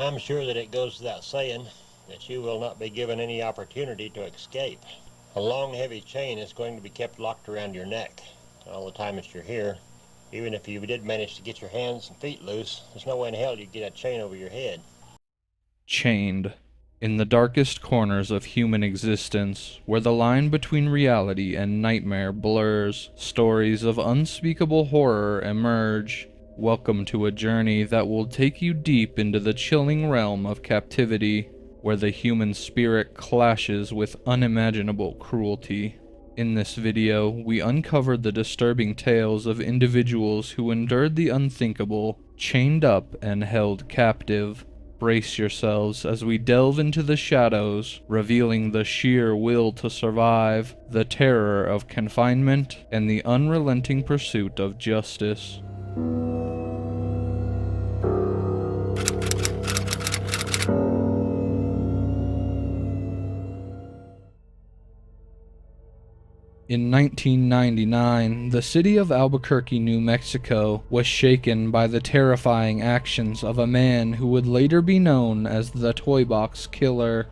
I'm sure that it goes without saying that you will not be given any opportunity to escape. A long, heavy chain is going to be kept locked around your neck all the time that you're here. Even if you did manage to get your hands and feet loose, there's no way in hell you'd get a chain over your head. Chained. In the darkest corners of human existence, where the line between reality and nightmare blurs, stories of unspeakable horror emerge. Welcome to a journey that will take you deep into the chilling realm of captivity, where the human spirit clashes with unimaginable cruelty. In this video, we uncovered the disturbing tales of individuals who endured the unthinkable, chained up and held captive. Brace yourselves as we delve into the shadows, revealing the sheer will to survive, the terror of confinement, and the unrelenting pursuit of justice. In 1999, the city of Albuquerque, New Mexico, was shaken by the terrifying actions of a man who would later be known as the Toy Box Killer.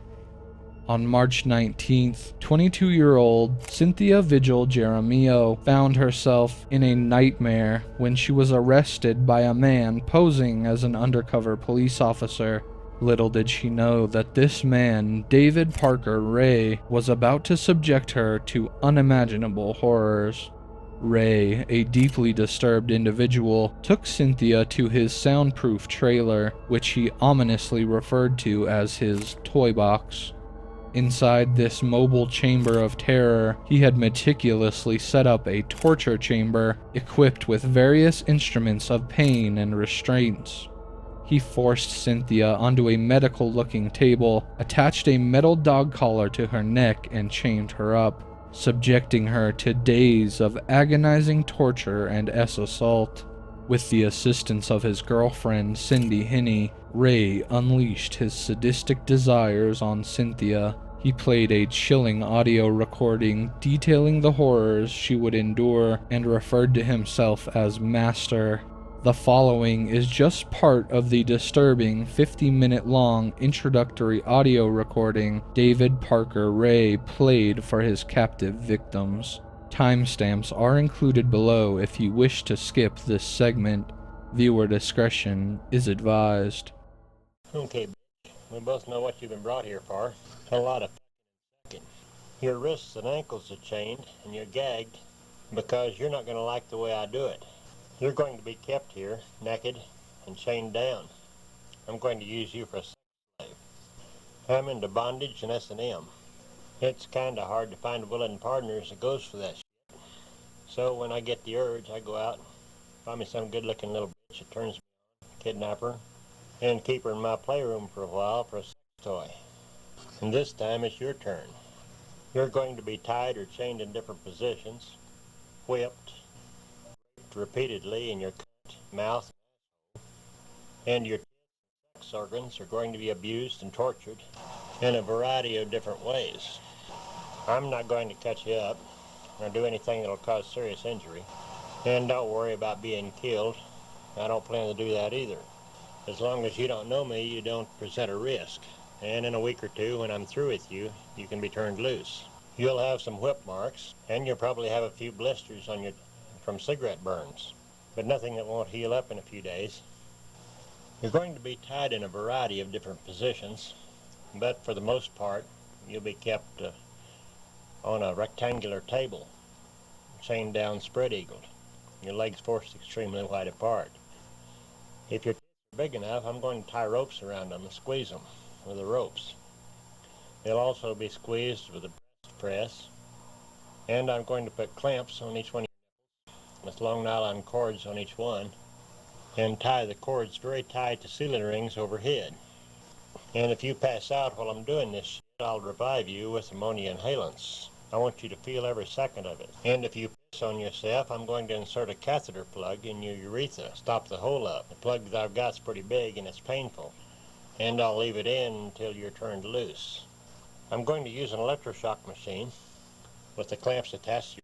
On March 19th, 22-year-old Cynthia Vigil Jaramillo found herself in a nightmare when she was arrested by a man posing as an undercover police officer. Little did she know that this man, David Parker Ray, was about to subject her to unimaginable horrors. Ray, a deeply disturbed individual, took Cynthia to his soundproof trailer, which he ominously referred to as his toy box. Inside this mobile chamber of terror, he had meticulously set up a torture chamber equipped with various instruments of pain and restraints. He forced Cynthia onto a medical-looking table, attached a metal dog collar to her neck, and chained her up, subjecting her to days of agonizing torture and assault. With the assistance of his girlfriend, Cindy Hinney, Ray unleashed his sadistic desires on Cynthia. He played a chilling audio recording detailing the horrors she would endure and referred to himself as Master. The following is just part of the disturbing 50-minute-long introductory audio recording David Parker Ray played for his captive victims. Timestamps are included below if you wish to skip this segment. Viewer discretion is advised. Okay, we both know what you've been brought here for. A lot of f***ing. Your wrists and ankles are chained, and you're gagged because you're not going to like the way I do it. You're going to be kept here, naked and chained down. I'm going to use you for a sex slave. I'm into bondage and S&M. It's kind of hard to find willing partners that goes for that shit. So when I get the urge, I go out and find me some good-looking little bitch that turns me on, kidnap her, and keep her in my playroom for a while for a sex toy. And this time it's your turn. You're going to be tied or chained in different positions, whipped repeatedly in your mouth, and your sex organs are going to be abused and tortured in a variety of different ways. I'm not going to cut you up or do anything that'll cause serious injury. And don't worry about being killed. I don't plan to do that either. As long as you don't know me, you don't present a risk. And in a week or two, when I'm through with you, you can be turned loose. You'll have some whip marks, and you'll probably have a few blisters on from cigarette burns, but nothing that won't heal up in a few days. You're going to be tied in a variety of different positions, but for the most part, you'll be kept on a rectangular table, chained down spread-eagled, your legs forced extremely wide apart. If your tits are big enough, I'm going to tie ropes around them and squeeze them with the ropes. They'll also be squeezed with a breast press, and I'm going to put clamps on each one with long nylon cords on each one, and tie the cords very tight to ceiling rings overhead. And if you pass out while I'm doing this shit, I'll revive you with ammonia inhalants. I want you to feel every second of it. And if you piss on yourself, I'm going to insert a catheter plug in your urethra, stop the hole up. The plug that I've got's pretty big and it's painful. And I'll leave it in until you're turned loose. I'm going to use an electroshock machine with the clamps attached to your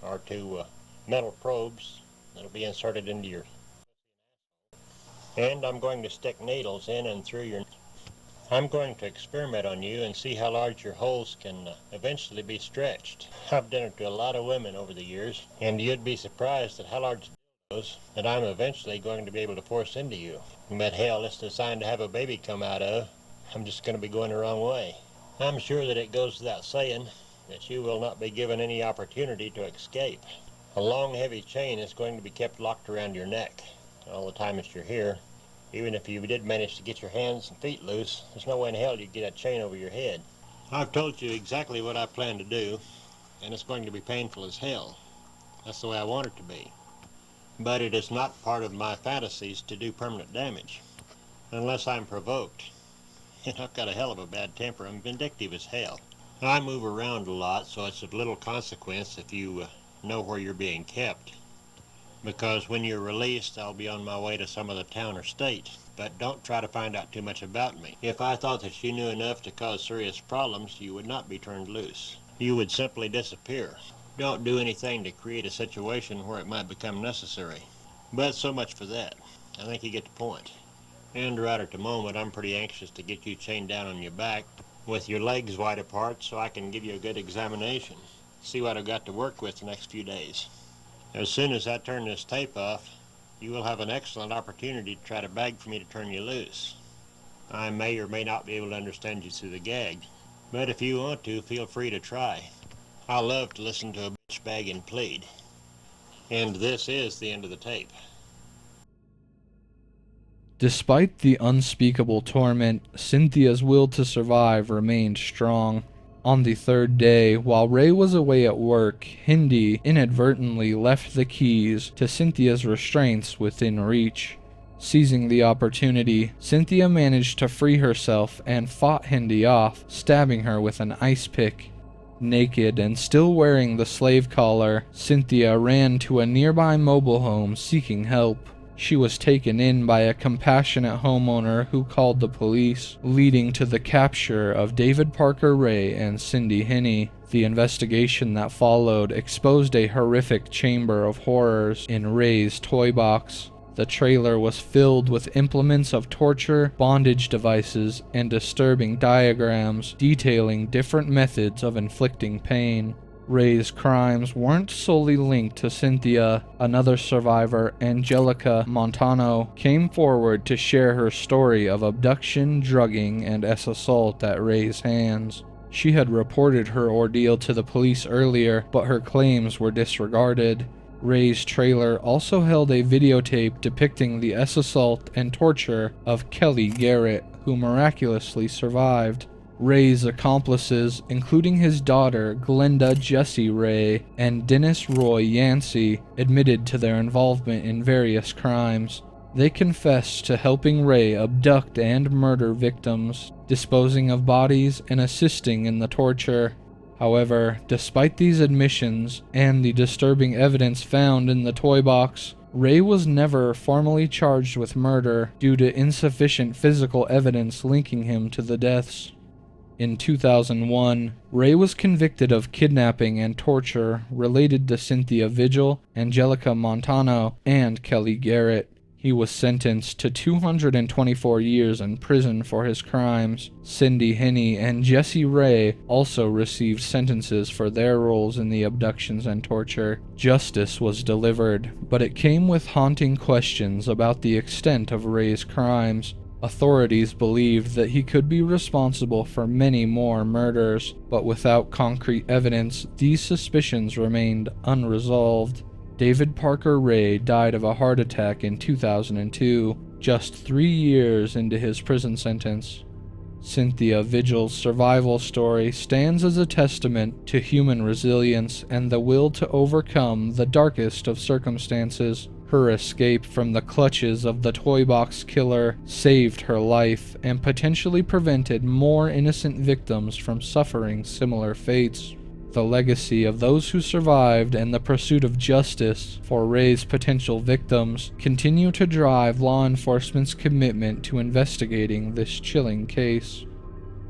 or to metal probes that'll be inserted into your. And I'm going to stick needles in and through your... I'm going to experiment on you and see how large your holes can eventually be stretched. I've done it to a lot of women over the years, and you'd be surprised at how large dildos that I'm eventually going to be able to force into you. But hell, it's designed to have a baby come out of. I'm just going to be going the wrong way. I'm sure that it goes without saying that you will not be given any opportunity to escape. A long, heavy chain is going to be kept locked around your neck all the time that you're here. Even if you did manage to get your hands and feet loose, there's no way in hell you'd get a chain over your head. I've told you exactly what I plan to do, and it's going to be painful as hell. That's the way I want it to be. But it is not part of my fantasies to do permanent damage, unless I'm provoked. And I've got a hell of a bad temper. I'm vindictive as hell. I move around a lot, so it's of little consequence if you know where you're being kept. Because when you're released, I'll be on my way to some other town or state. But don't try to find out too much about me. If I thought that you knew enough to cause serious problems, you would not be turned loose. You would simply disappear. Don't do anything to create a situation where it might become necessary. But so much for that. I think you get the point. And right at the moment, I'm pretty anxious to get you chained down on your back with your legs wide apart so I can give you a good examination. See what I've got to work with the next few days. As soon as I turn this tape off, you will have an excellent opportunity to try to beg for me to turn you loose. I may or may not be able to understand you through the gag, but if you want to, feel free to try. I love to listen to a bitch beg and plead. And this is the end of the tape. Despite the unspeakable torment, Cynthia's will to survive remained strong. On the third day, while Ray was away at work, Hindi inadvertently left the keys to Cynthia's restraints within reach. Seizing the opportunity, Cynthia managed to free herself and fought Hindi off, stabbing her with an ice pick. Naked and still wearing the slave collar, Cynthia ran to a nearby mobile home seeking help. She was taken in by a compassionate homeowner who called the police, leading to the capture of David Parker Ray and Cindy Hinney. The investigation that followed exposed a horrific chamber of horrors in Ray's toy box. The trailer was filled with implements of torture, bondage devices, and disturbing diagrams detailing different methods of inflicting pain. Ray's crimes weren't solely linked to Cynthia. Another survivor, Angelica Montano, came forward to share her story of abduction, drugging, and assault at Ray's hands. She had reported her ordeal to the police earlier, but her claims were disregarded. Ray's trailer also held a videotape depicting the assault and torture of Kelly Garrett, who miraculously survived. Ray's accomplices, including his daughter Glenda Jessie Ray and Dennis Roy Yancey, admitted to their involvement in various crimes. They confessed to helping Ray abduct and murder victims, disposing of bodies, and assisting in the torture. However, despite these admissions and the disturbing evidence found in the toy box, Ray was never formally charged with murder due to insufficient physical evidence linking him to the deaths. In 2001, Ray was convicted of kidnapping and torture related to Cynthia Vigil, Angelica Montano, and Kelly Garrett. He was sentenced to 224 years in prison for his crimes. Cindy Hinney and Jessie Ray also received sentences for their roles in the abductions and torture. Justice was delivered, but it came with haunting questions about the extent of Ray's crimes. Authorities believed that he could be responsible for many more murders, but without concrete evidence, these suspicions remained unresolved. David Parker Ray died of a heart attack in 2002, just 3 years into his prison sentence. Cynthia Vigil's survival story stands as a testament to human resilience and the will to overcome the darkest of circumstances. Her escape from the clutches of the toy box killer saved her life and potentially prevented more innocent victims from suffering similar fates. The legacy of those who survived and the pursuit of justice for Ray's potential victims continue to drive law enforcement's commitment to investigating this chilling case.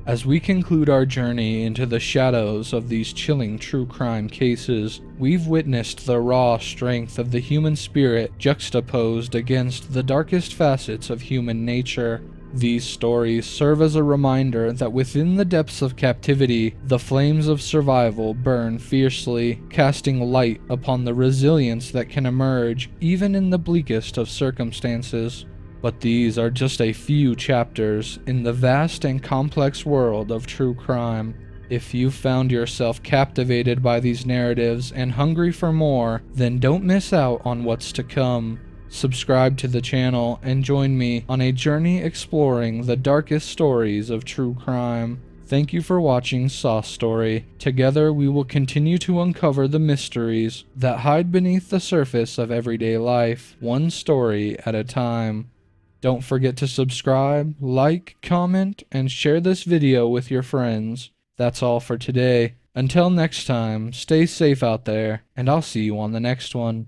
As we conclude our journey into the shadows of these chilling true crime cases, we've witnessed the raw strength of the human spirit juxtaposed against the darkest facets of human nature. These stories serve as a reminder that within the depths of captivity, the flames of survival burn fiercely, casting light upon the resilience that can emerge even in the bleakest of circumstances. But these are just a few chapters in the vast and complex world of true crime. If you found yourself captivated by these narratives and hungry for more, then don't miss out on what's to come. Subscribe to the channel and join me on a journey exploring the darkest stories of true crime. Thank you for watching Saw Story. Together we will continue to uncover the mysteries that hide beneath the surface of everyday life, one story at a time. Don't forget to subscribe, like, comment, and share this video with your friends. That's all for today. Until next time, stay safe out there, and I'll see you on the next one.